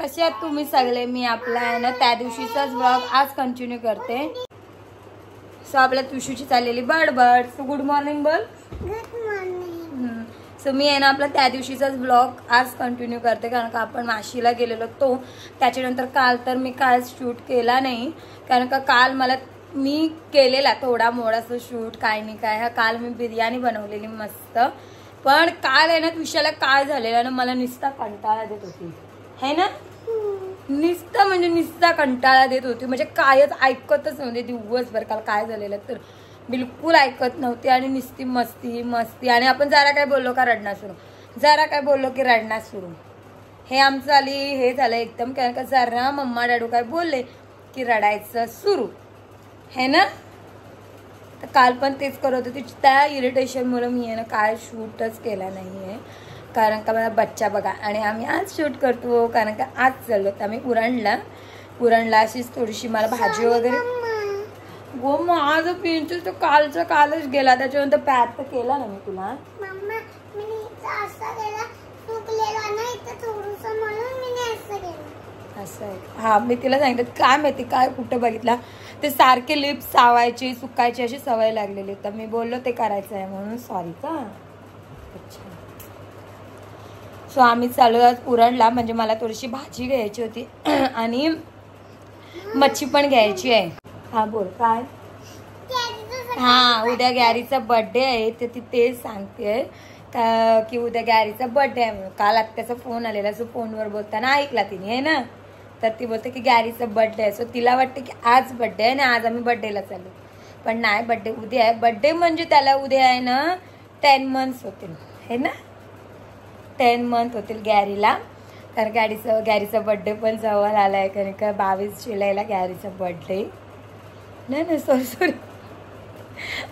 कसे आहात तुम्ही सगळे? मी आपला आहे ना त्या दिवशीचाच ब्लॉग आज कंटिन्यू करते. सो आपल्या तुळशीची चाललेली बडबड. सो गुड मॉर्निंग बोल. Good morning. सो मी आहे ना आपला त्या दिवशीचाच ब्लॉग आज कंटिन्यू करते, कारण का आपण माशीला गेलेलो तो त्याच्यानंतर काल तर मी काल शूट केला नाही, कारण का काल मला मी केलेला थोडा मोडाचं शूट काय नाही काय. हा काल मी बिर्याणी बनवलेली मस्त, पण काल आहे ना तुषाला काय झालेलं ना, मला निस्ता कंटाळा देत होती है ना, निस्ता म्हणजे निस्ता कंटाळा देत होती, म्हणजे कायच ऐकतच नव्हते दिवसभर. काल काय झालेलं तर बिलकुल ऐकत नव्हती आणि निस्ती मस्ती मस्ती. आणि आपण जरा काय बोललो का रडणं सुरू, जरा काय बोललो की रडणं सुरू. हे आमचं आली हे झालं एकदम, कारण का जरा मम्मा डॅडू काय बोलले की रडायचं सुरू है ना. तर काल पण तेच करत होती. त्या इरिटेशनमुळे मी आहे ना काय शूटच केला नाही आहे, कारण का मला बच्चा बघा. आणि आम्ही आज शूट करतो कारण का आज चाललो तर आम्ही उरणला अशीच थोडीशी मला भाजी वगैरे. गो मग आज पिंचू तो कालच गेला, त्याच्यानंतर पॅक तर केला ना मी तुला. असं आहे. हा मी तिला सांगितलं काय माहिती काय कुठं बघितला ते सारखे लिप्स चावायची सुकायची अशी सवय लागलेली, तर मी बोललो ते करायचं आहे म्हणून सॉरी का. अच्छा. सो आम्ही चालू आज उरणला, म्हणजे मला थोडीशी भाजी घ्यायची होती आणि मच्छी पण घ्यायची आहे. हा बोल काय. हा उद्या गॅरीचा बर्थडे आहे, तर ती तेच सांगते की उद्या गॅरीचा बर्थडे आहे म्हणून. काल आत्याचा फोन आलेला, सो फोनवर बोलताना ऐकला तिने आहे ना, तर ती बोलते की गॅरीचा बर्थडे आहे. सो तिला वाटते की आज बर्थडे आहे ना, आज आम्ही बर्थडेला चाललो, पण नाही बर्थडे उद्या आहे. बर्थडे म्हणजे त्याला उद्या आहे ना 10 months होतील है ना, 10 month होतील गॅरीला. तर गॅरीचा बर्थडे पण जवळ आला आहे, कारण का 22 जुलैला गॅरीचा बर्थडे. नाही सॉरी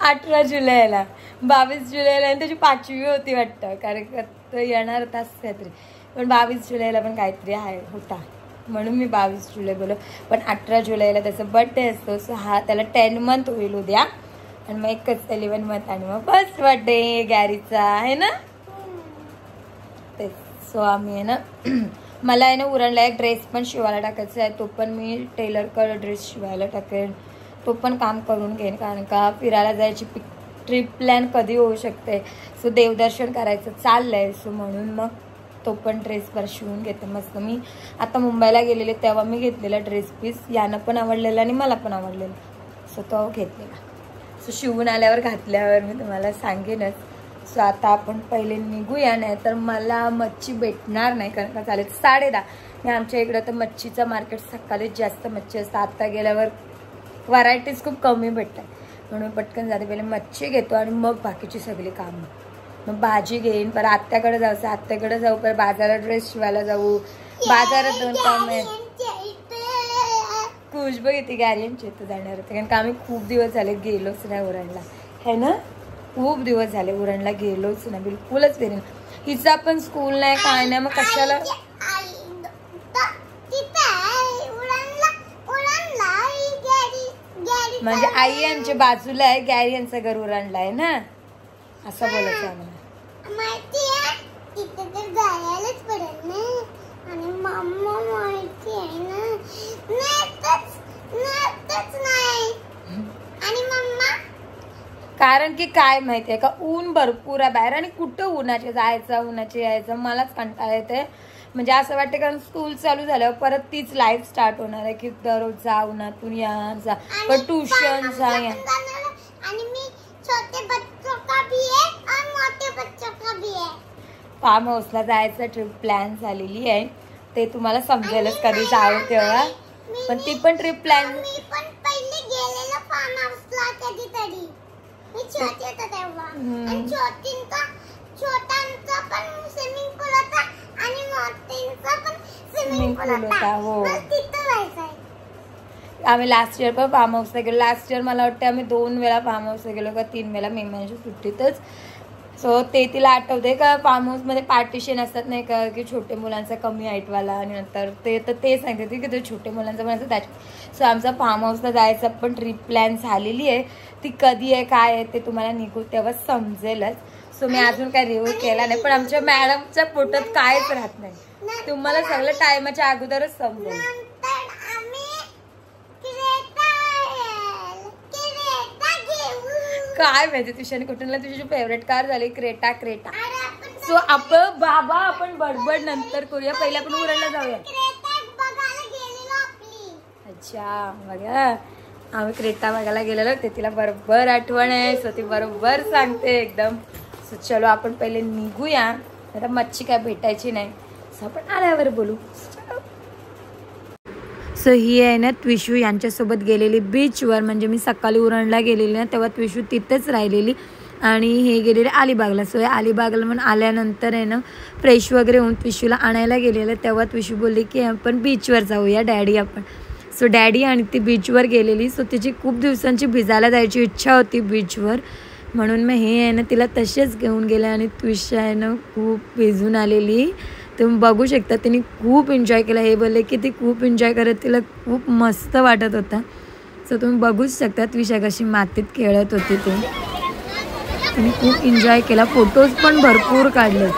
18 जुलैला 22 जुलैला आणि त्याची 5वी होती वाटतं, कारण का तो येणार तास काहीतरी, पण 22 जुलैला पण काहीतरी आहे होता म्हणून मी 22 जुलै बोलो. पण 18 जुलैला त्याचा बर्थडे असतो. सो हा त्याला 10 month होईल उद्या, आणि मग एकच 11 month आणि मग फर्स्ट बर्थडे गॅरीचा आहे ना तेच. सो आम्ही आहे ना मला आहे ना उरणला एक ड्रेस पण शिवायला टाकायचा आहे, तो पण मी टेलरकडे ड्रेस शिवायला टाकेन, तो पण काम करून घेईन, कारण का फिरायला जायची ट्रिप प्लॅन कधी होऊ शकते. सो देवदर्शन करायचं चाललंय, सो म्हणून मग तो पण ड्रेस पर शिवून घेते मस्त. मी आता मुंबईला गेलेले तेव्हा मी घेतलेला ड्रेस पीस, यानं पण आवडलेला आणि मला पण आवडलेला, सो तो घेतलेला. सो शिवून आल्यावर घातल्यावर मी तुम्हाला सांगेनच. सो आता आपण पहिले निघूया, नाही तर मला मच्छी भेटणार नाही, कारण का चालेल 10:30. मी आमच्या इकडं तर मच्छीचं मार्केट सकाळीच जास्त मच्छी असतं, आत्ता गेल्यावर व्हरायटीज खूप कमी भेटतात, म्हणून पटकन जाते. पहिले मच्छी घेतो आणि मग बाकीची सगळी कामं, मग भाजी घेईन, पर आत्याकडे जायचं, आत्याकडे जाऊ, पर बाजारात ड्रेस शिवायला जाऊ, बाजारात 2 काम आहे. खुश बघ येते गॅरियनची इथं जाणार होते, कारण का आम्ही खूप दिवस झाले गेलोच नाही उरणला है ना, खूप दिवस झाले उरणला गेलोच नाही, बिलकुलच गेले नाही. हिचा पण स्कूल नाही काय नाही, मग कशाला. म्हणजे आई यांच्या बाजूला आहे, गॅरी यांचं घर उरणला आहे ना, असं बोलायचं आम्हाला. कारण की काय माहितीये का, ऊन भरपूर आहे बाहेर, आणि कुठं उन्हाचे जायचं उन्हाचे यायचं, मलाच कंटाळा येते. म्हणजे असं वाटतं, कारण स्कूल चालू झाल्यावर परत तीच लाईफ स्टार्ट होणार आहे की दररोज जा उन्हातून या जा, पण ट्युशन जा या. फार्म हाऊसला जायचं ट्रिप प्लॅन झालेली आहे, ते तुम्हाला समजेलच कधी जावं तेव्हा, पण ती पण ट्रिप प्लॅन. हो आम्ही लास्ट इयर पण फार्म हाऊसला गेलो. लास्ट इयर मला वाटतं आम्ही 2 वेळा फार्म हाऊसला गेलो का 3 वेळा मे महिन्याच्या सुट्टीतच. सो ते तिला आठवते का फार्म हाऊसमध्ये पार्टिशन असतात नाही का, की छोटे मुलांचा कमी हाईटवाला, आणि नंतर ते सांगते की ते छोटे मुलांचं पण असं त्याच्या. सो आमचा फार्म हाऊसला जायचं पण ट्रिप प्लॅन झालेली आहे, ती कधी आहे काय आहे ते तुम्हाला निघू तेव्हा समजेलच. सो मी अजून काय रिव्ह्यू केला नाही, पण आमच्या मॅडमच्या पोटात कायच राहत नाही, तुम्हाला सगळं टायमाच्या अगोदरच समजेल. नंतर आम्ही क्रेटा घेऊ. काय माहिती तुझ्याने कुठूनला तुझी फेवरेट कार झाली क्रेटा. अरे आपण सो बाबा आपण बडबड नंतर करूया. पहिले आपण उरणला जाऊया. क्रेटा बघायला गेलेलो आपली. अच्छा बघा आम्ही क्रेटा बघायला गेलेलो ते तिला बरोबर आठवण आहे. सो ती बरोबर सांगते एकदम. सो चलो आपण पहिले निघूया. आता मच्छी काय भेटायची नाही. सो आपण आल्यावर बोलू. सो ही आहे ना त्विशू यांच्यासोबत गेलेली बीचवर. म्हणजे मी सकाळी उरणला गेलेली ना तेव्हा त्विशू तिथेच राहिलेली आणि हे गेलेले अलिबागला. सो अलिबागला म्हणून आल्यानंतर आहे ना फ्रेश वगैरे होऊन त्विशूला आणायला गेलेलं. तेव्हा त्विशू बोलली की आपण बीचवर जाऊया डॅडी आपण. सो डॅडी आणि ती बीचवर गेलेली. सो तिची खूप दिवसांची भिजायला जायची इच्छा होती बीचवर म्हणून मग हे आहे ना तिला तसेच घेऊन गेले आणि त्विशा आहे ना खूप भिजून आलेली. तुम्ही बघू शकता तिने खूप एन्जॉय केला. हे बोलले की ती खूप एन्जॉय करत तिला खूप मस्त वाटत होता. सो तुम्ही बघूच शकता त्विशा कशी मातीत खेळत होती. तिने खूप एन्जॉय केला. फोटोज पण भरपूर काढले.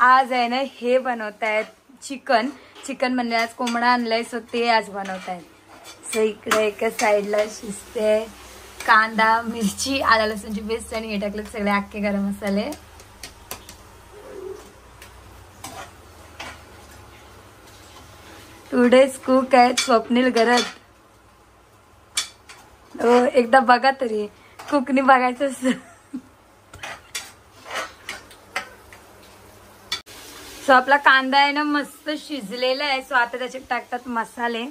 आज आहे ना हे बनवत आहेत चिकन म्हणले. आज कोंबडा आणलाय सो ते आज बनवत आहेत. सो इकडे एका साईडला शिजते कांदा मिरची आला लसूणची पेस्ट आणि हे टाकले सगळे अख्खे गरम मसाले. टुडेज कुक आहेत स्वप्नील गरज. हो एकदा बघा तरी कुकनी बघायचं. सो आपला कांदा आहे ना मस्त शिजलेला आहे. सो आता त्याच्यात टाकतात मसाले.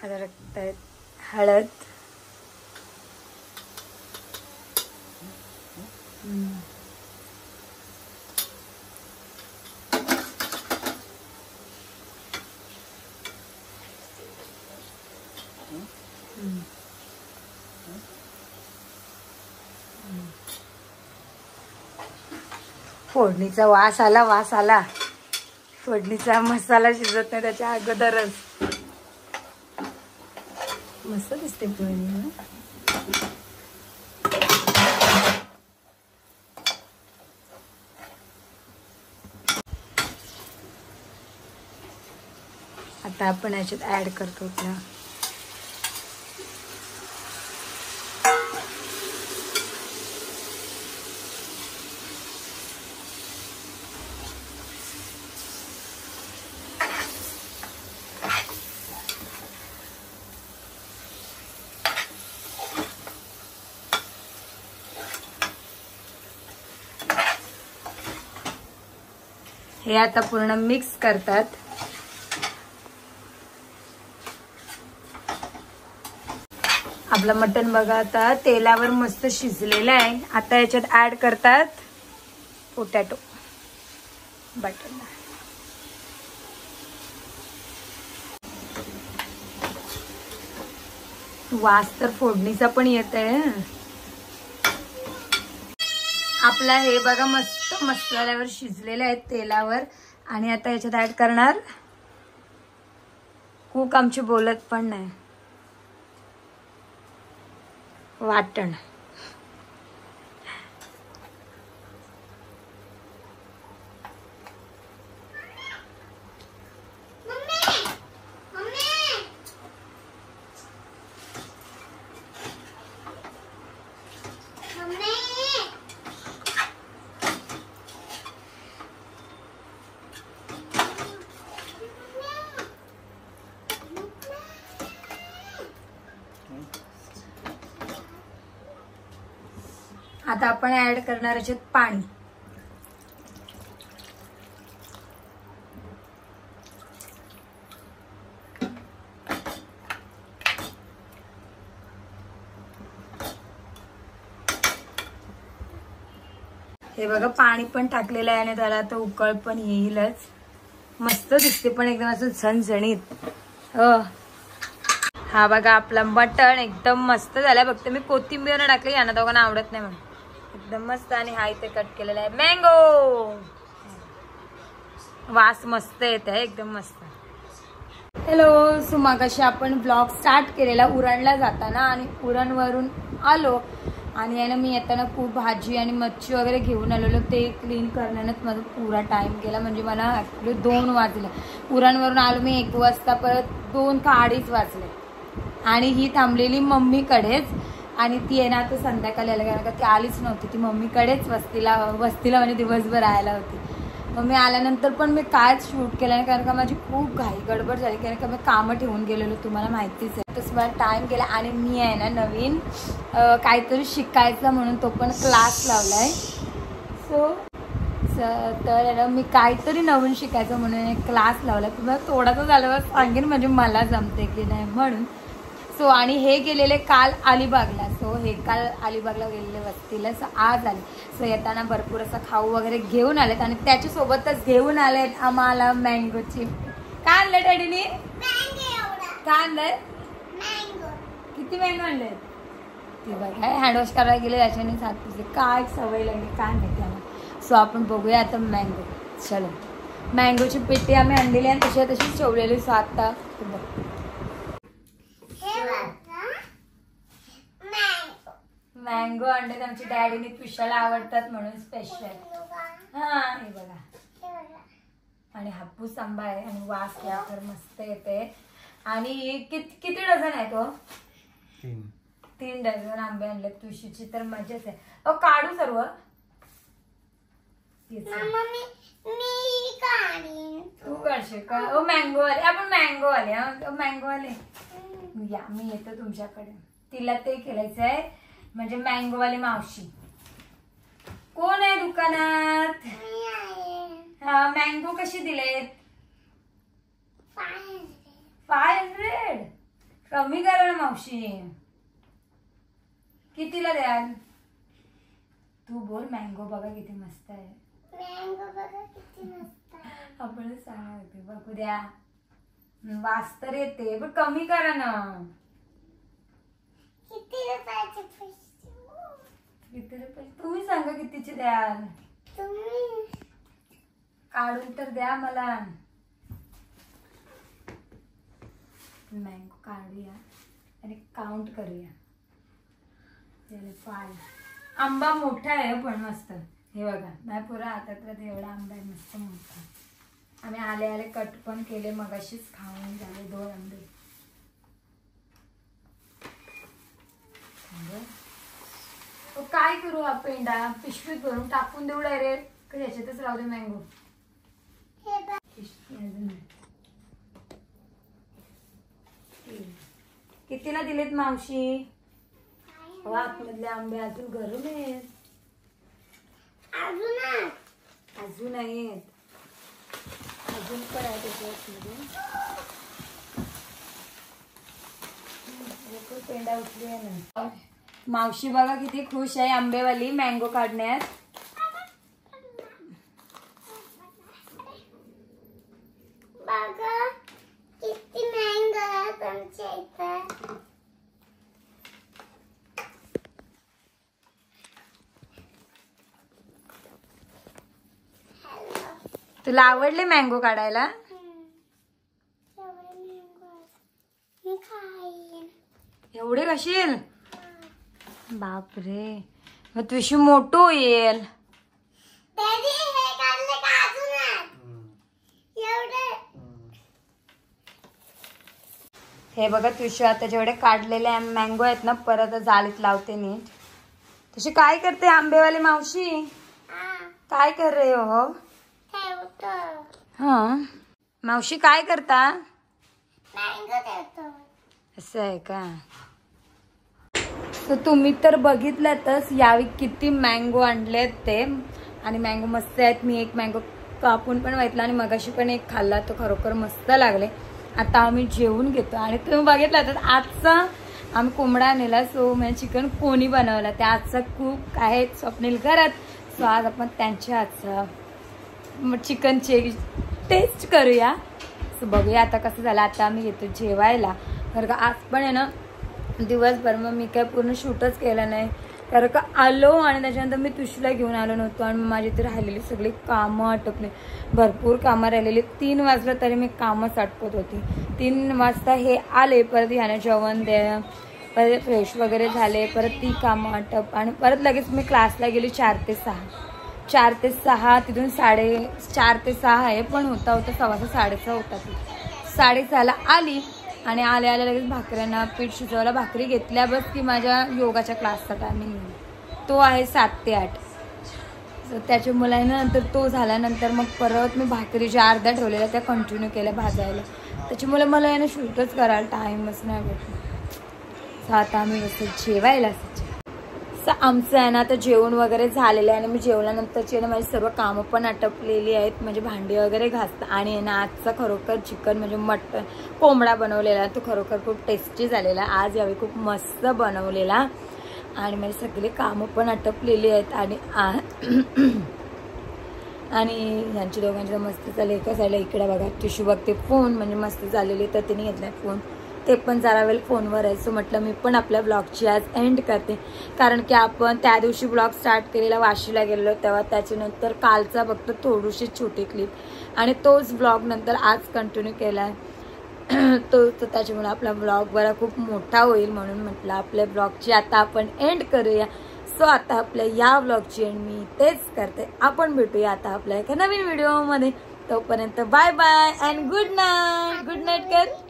आता टाकतायत हळद. फोडणीचा वास आला. फोडणीचा मसाला शिजत नाही त्याच्या अगोदरच. मस्त दिसते फोडणी. आता आपण याच्यात ऍड करतो आपला हे आता पूर्ण मिक्स करतात. आपलं मटण बघा आता तेलावर मस्त शिजलेलं आहे. आता याच्यात ऍड करतात पोटॅटो बटाटा. वास तर फोडणीचा पण येत आहे. आपला हे बघा मस्त मसाल्यावर शिजलेले आहेत तेलावर. आणि आता याच्यात ऍड करणार कूक आमची बोलत पण नाही वाटण. आता आपण ऍड करणार याच्यात पाणी. हे बघा पाणी पण टाकलेलं आहे आणि त्याला आता उकळ पण येईलच. मस्त दिसते पण एकदम असं झणझणीत. हा बघा आपला मटण एकदम मस्त झालाय. फक्त मी कोथिंबीर टाकली, यांना दोघांना आवडत नाही म्हणून. एकदम मस्त. आणि हा इथे कट केलेला आहे मँगो. वास मस्त येत आहे एकदम मस्त. हॅलो. सो मगाशी आपण ब्लॉग स्टार्ट केलेला उरणला जाताना आणि उरणवरून आलो आणि आहे ना मी येताना खूप भाजी आणि मच्छी वगैरे घेऊन आलेलो. ते क्लीन करण्यात माझा पुरा टाइम गेला. म्हणजे मला ॲक्च्युली 2 वाजले. उरणवरून आलो मी 1 वाजता, परत 2 का 2:30 वाजले. आणि ही थांबलेली मम्मीकडेच आणि ती आहे ना आता संध्याकाळी आल्या कारण का ती आलीच नव्हती. ती मम्मीकडेच वस्तीला म्हणजे दिवसभर राहायला होती. मग मी आल्यानंतर पण मी कायच शूट केलं नाही कारण का माझी खूप घाई गडबड झाली. कारण का मी कामं ठेवून गेलेलो, तुम्हाला माहितीच आहे. तसं मला टाइम गेला. आणि मी आहे ना नवीन काहीतरी शिकायचं म्हणून तो पण क्लास लावलाय. सो तर ना मी काहीतरी नवीन शिकायचं म्हणून एक क्लास लावलाय. तुम्हाला थोडासा झाल्यावर सांगेन म्हणजे मला जमते की नाही म्हणून. सो आणि हे गेलेले काल अलिबागला. सो हे काल अलिबागला गेलेले वस्तीला. सो आज आले. सो येताना भरपूर असं खाऊ वगैरे घेऊन आलेत आणि त्याच्यासोबतच घेऊन आलेत आम्हाला मँगोची. काय आणलं डॅडीने? काय आणलंय? किती मँगो आणले? ती बघा हँडवॉश करायला गेले त्याच्याने सात काय सवय लागली काय माहिती आम्हाला. सो आपण बघूया आता मँगो. चलो. मँगोची पेटी आम्ही आणलेली आणि तशीच ठेवलेली. सो आता मँगो अंडे आमची डॅडीने पिशाला आवडतात म्हणून स्पेशल. हा हे बघा. आणि हापूस आंबा आहे आणि वास घ्या तर मस्त येते. आणि किती डझन आहे तो? 3 डझन आंबे आणले. तुळशीची तर मजाच आहे. काढू सर्व. तू काढशील का? मँगो आले. आपण मँगो आले. मँगो आले या मी येतो तुमच्याकडे. तिला ते खेळायचं आहे म्हणजे मँगोवाली मावशी. कोण आहे दुकानात? हा मँगो कशी दिलेत? 500. कमी करा ना मावशी. कितीला द्याल? तू बोल. मँगो बघा किती मस्त आहे. आपण सांगते बघू द्या. वास तर येते पण कमी करा ना. किती रुपये? तुम्ही सांगा कितीचे द्याल. काढून तर द्या मला. मँगो काढूया आणि काउंट करूया. 5. आंबा मोठा आहे पण मस्त. हे बघा नाही पुरा हातात एवढा आंबा आहे मस्त मोठा. आम्ही आले कट पण केले मगाशीच खाऊन झाले 2 आंबे. काय करू हा पेंडा पिशवीत भरून टाकून देऊ डायरेक्ट का याच्यातच राहू दे मँगो? कितीला दिलेत मावशी? आतमधले आंबे अजून गरम आहेत. अजून आहेत. अजून पण आहे त्याच्यामध्ये. पेंडा उठली आहे ना. मावशी बघा किती खुश आहे आंबेवाली मँगो काढण्यात. बघा किती मँगो आहे आमच्या इथे. तुला आवडले मँगो काढायला? एवढे कशील? बापरे मग तुझी मोठं होईल. हे बघा तुझी आता जेवढे काढलेले मँगो आहेत ना परत जाळीत लावते नीट. तुझी काय करते आंबेवाली मावशी? काय कर रे हो? हा मावशी काय करता? असं आहे का? तर तुम्ही तर बघितल्यातच यावेळी किती मँगो आणलेत ते, आणि मँगो मस्त आहेत. मी एक मँगो कापून पण वाटला आणि मगाशी पण एक खाल्ला, तो खरोखर मस्त लागले. आता आम्ही जेवून घेतो. आणि तुम्ही बघितलं तर आजचा आम्ही कोंबडा नेला, सो म्हणजे चिकन कोणी बनवला ते आजचा कुक आहेत स्वप्नील घरात. सो आज आपण त्यांच्या हातचा चिकनची टेस्ट करूया. सो बघूया आता कसं झालं. आता आम्ही घेतो जेवायला, कारण का आज पण आहे ना दिवसभर मग मी काय पूर्ण शूटच केलं नाही, कारण का आलो आणि त्याच्यानंतर मी तुशीला घेऊन आलो नव्हतो आणि माझी इथे राहिलेली सगळी कामं आटपली, भरपूर कामं राहिलेली. 3 वाजलं तरी मी कामच आटपत होती. 3 वाजता हे आले, परत ह्याने जेवण द्या, परत फ्रेश वगैरे झाले, परत ती कामं आटप आणि परत लगेच मी क्लासला गेली 4 ते 6. 4 ते 6 तिथून 4:30 ते 6 आहे, पण होता 6:15 6:30 होता. ती 6:30ला आली आणि आल्या लगेच भाकऱ्यांना पीठ शिजवायला भाकरी घेतल्या बस की माझ्या योगाच्या क्लासचा टायमिंग तो आहे 7 ते 8. त्याच्या मुलांना नंतर तो झाल्यानंतर मग परत मी भाकरी ज्या अर्ध्या ठेवलेल्या त्या कंटिन्यू केल्या भाजायला. त्याच्यामुळे मला यानं शूटच करायला टाईमच नाही भेटला. आता आम्ही असं जेवायला आमचं आहे ना आता जेवण वगैरे झालेलं आहे आणि मी जेवल्यानंतरची ना माझी सर्व कामं पण आटपलेली आहेत, म्हणजे भांडी वगैरे घासतं. आणि ना आजचा खरोखर चिकन म्हणजे मटन कोंबडा बनवलेला तो खरोखर खूप टेस्टी झालेला. आज यावेळी खूप मस्त बनवलेला आणि माझी सगळी कामं पण आटपलेली आहेत. आणि यांची दोघांची तर मस्त चालली. एका साईडला इकडे बघा टिशू बघते फोन, म्हणजे मस्त झालेली, तर तिने घेतला फोन, ते पण जरा वेळ फोनवर आहे. सो म्हटलं मी पण आपल्या ब्लॉगची आज एंड करते, कारण की आपण त्या दिवशी ब्लॉग स्टार्ट केलेला वाशीला गेलेलो तेव्हा, त्याच्यानंतर कालचा फक्त थोडीशी छोटी क्लिप आणि तोच ब्लॉग नंतर आज कंटिन्यू केला आहे. तो त्याच्यामुळे आपला ब्लॉग बरा खूप मोठा होईल, म्हणून म्हटलं आपल्या ब्लॉगची आता आपण एंड करूया. सो आता आपल्या या ब्लॉगची एंड मी तेच करते. आपण भेटूया आता आपल्या एका नवीन व्हिडिओमध्ये. तोपर्यंत bye bye and good night. Good night कर.